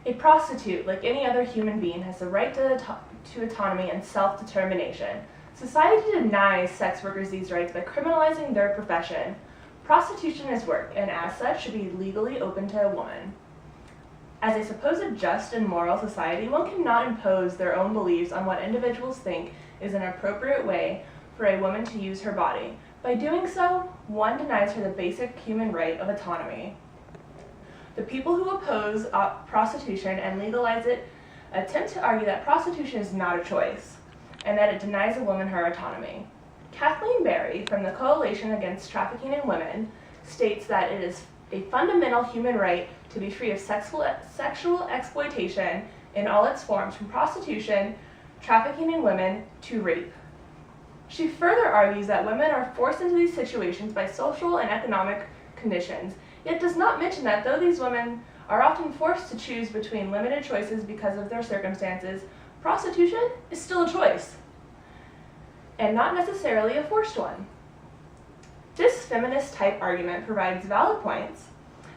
A prostitute, like any other human being, has the right to autonomy and self-determination. Society denies sex workers these rights by criminalizing their profession. Prostitution is work, and as such should be legally open to a woman. As a supposed just and moral society, one cannot impose their own beliefs on what individuals think is an appropriate way for a woman to use her body. By doing so, one denies her the basic human right of autonomy. The people who oppose prostitution and legalize it attempt to argue that prostitution is not a choice, and that it denies a woman her autonomy. Kathleen Berry, from the Coalition Against Trafficking in Women, states that it is a fundamental human right to be free of sexual exploitation in all its forms, from prostitution, trafficking in women, to rape. She further argues that women are forced into these situations by social and economic conditions, yet does not mention that though these women are often forced to choose between limited choices because of their circumstances, prostitution is still a choice, and not necessarily a forced one. This feminist-type argument provides valid points,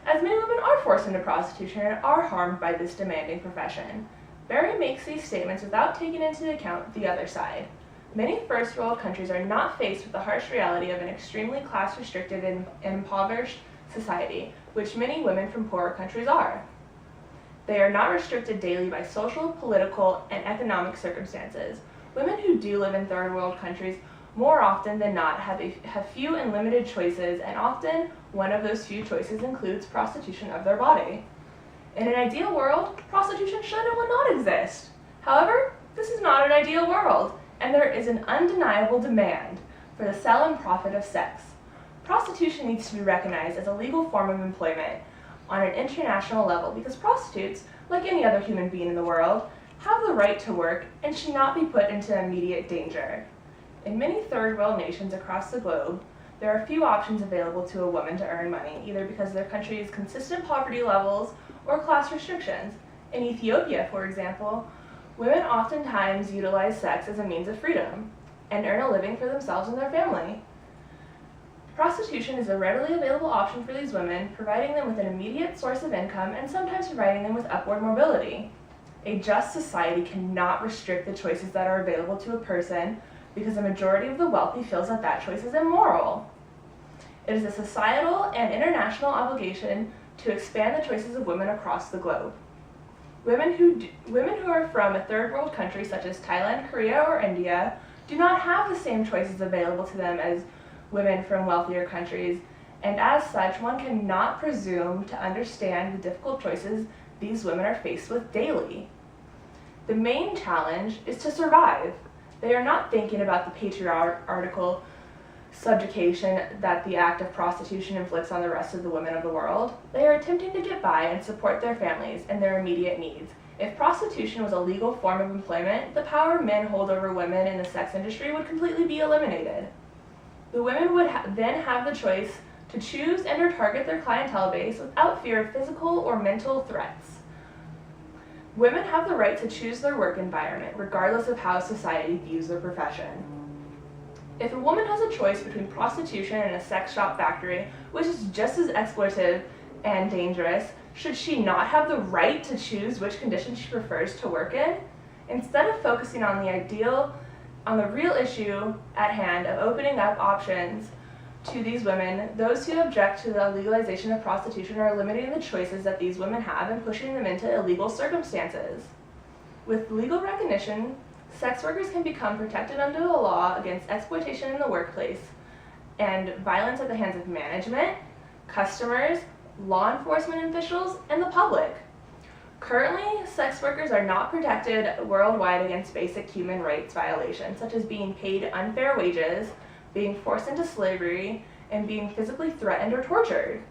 as many women are forced into prostitution and are harmed by this demanding profession. Berry makes these statements without taking into account the other side. Many first-world countries are not faced with the harsh reality of an extremely class-restricted and impoverished society, which many women from poorer countries are. They are not restricted daily by social, political, and economic circumstances. Women who do live in third-world countries more often than not have few and limited choices, and often one of those few choices includes prostitution of their body. In an ideal world, prostitution should and would not exist. However, this is not an ideal world, and there is an undeniable demand for the sale and profit of sex. Prostitution needs to be recognized as a legal form of employment on an international level because prostitutes, like any other human being in the world, have the right to work and should not be put into immediate danger. In many third world nations across the globe, there are few options available to a woman to earn money, either because of their country's consistent poverty levels or class restrictions. In Ethiopia, for example, women oftentimes utilize sex as a means of freedom and earn a living for themselves and their family. Prostitution is a readily available option for these women, providing them with an immediate source of income and sometimes providing them with upward mobility. A just society cannot restrict the choices that are available to a person because the majority of the wealthy feels that that choice is immoral. It is a societal and international obligation to expand the choices of women across the globe. Women who are from a third world country such as Thailand, Korea, or India do not have the same choices available to them as women from wealthier countries, and as such, one cannot presume to understand the difficult choices these women are faced with daily. The main challenge is to survive. They are not thinking about the patriarchal subjugation that the act of prostitution inflicts on the rest of the women of the world. They are attempting to get by and support their families and their immediate needs. If prostitution was a legal form of employment, the power men hold over women in the sex industry would completely be eliminated. The women would then have the choice to choose and or target their clientele base without fear of physical or mental threats. Women have the right to choose their work environment, regardless of how society views their profession. If a woman has a choice between prostitution and a sex shop factory, which is just as exploitative and dangerous, should she not have the right to choose which conditions she prefers to work in? Instead of focusing on the real issue at hand of opening up options to these women, those who object to the legalization of prostitution are limiting the choices that these women have and pushing them into illegal circumstances. With legal recognition, sex workers can become protected under the law against exploitation in the workplace and violence at the hands of management, customers, law enforcement officials, and the public. Currently, sex workers are not protected worldwide against basic human rights violations, such as being paid unfair wages, being forced into slavery, and being physically threatened or tortured.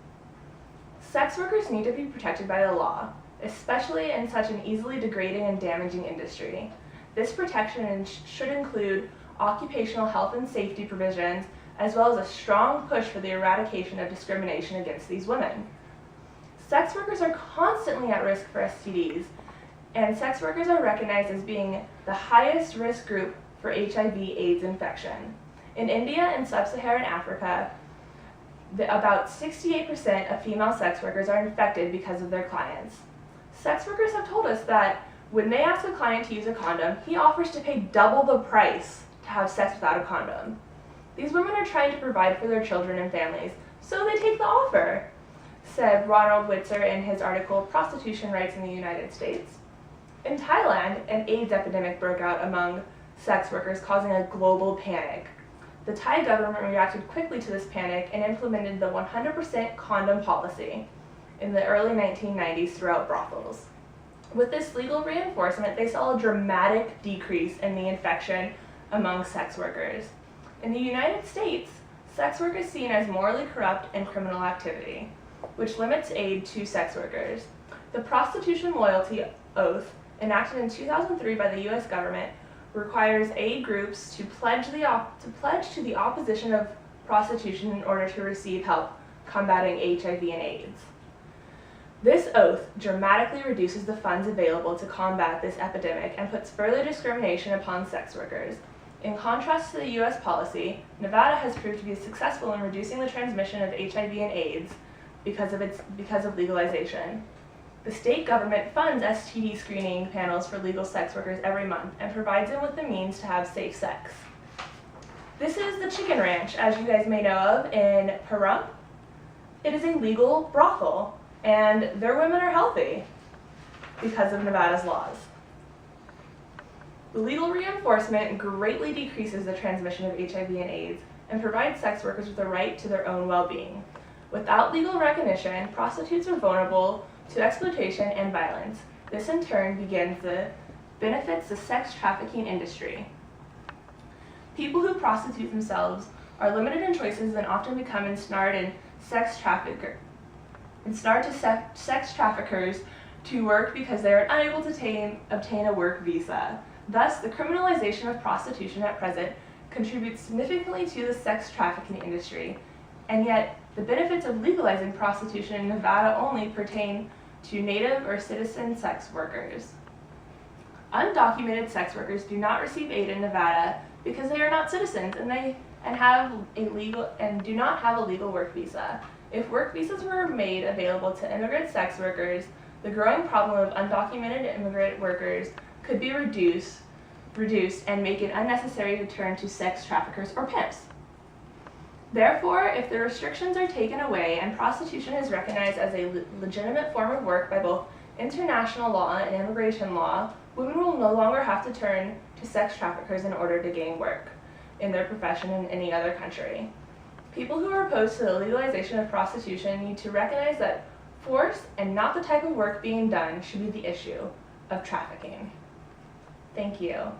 Sex workers need to be protected by the law, especially in such an easily degrading and damaging industry. This protection should include occupational health and safety provisions, as well as a strong push for the eradication of discrimination against these women. Sex workers are constantly at risk for STDs, and sex workers are recognized as being the highest risk group for HIV/AIDS infection. In India and sub-Saharan Africa, about 68% of female sex workers are infected because of their clients. Sex workers have told us that when they ask a client to use a condom, he offers to pay double the price to have sex without a condom. These women are trying to provide for their children and families, so they take the offer, said Ronald Witzer in his article, Prostitution Rights in the United States. In Thailand, an AIDS epidemic broke out among sex workers, causing a global panic. The Thai government reacted quickly to this panic and implemented the 100% condom policy in the early 1990s throughout brothels. With this legal reinforcement, they saw a dramatic decrease in the infection among sex workers. In the United States, sex work is seen as morally corrupt and criminal activity, which limits aid to sex workers. The Prostitution Loyalty Oath, enacted in 2003 by the U.S. government, requires aid groups to pledge to the opposition of prostitution in order to receive help combating HIV and AIDS. This oath dramatically reduces the funds available to combat this epidemic and puts further discrimination upon sex workers. In contrast to the U.S. policy, Nevada has proved to be successful in reducing the transmission of HIV and AIDS because of legalization. The state government funds STD screening panels for legal sex workers every month and provides them with the means to have safe sex. This is the Chicken Ranch, as you guys may know of, in Pahrump. It is a legal brothel, and their women are healthy because of Nevada's laws. The legal reinforcement greatly decreases the transmission of HIV and AIDS and provides sex workers with a right to their own well-being. Without legal recognition, prostitutes are vulnerable to exploitation and violence. This in turn benefits the sex trafficking industry. People who prostitute themselves are limited in choices and often become ensnared to sex traffickers to work because they are unable to obtain a work visa. Thus, the criminalization of prostitution at present contributes significantly to the sex trafficking industry, and yet the benefits of legalizing prostitution in Nevada only pertain to native or citizen sex workers. Undocumented sex workers do not receive aid in Nevada because they are not citizens and do not have a legal work visa. If work visas were made available to immigrant sex workers, the growing problem of undocumented immigrant workers could be reduced and make it unnecessary to turn to sex traffickers or pimps. Therefore, if the restrictions are taken away and prostitution is recognized as a legitimate form of work by both international law and immigration law, women will no longer have to turn to sex traffickers in order to gain work in their profession in any other country. People who are opposed to the legalization of prostitution need to recognize that force and not the type of work being done should be the issue of trafficking. Thank you.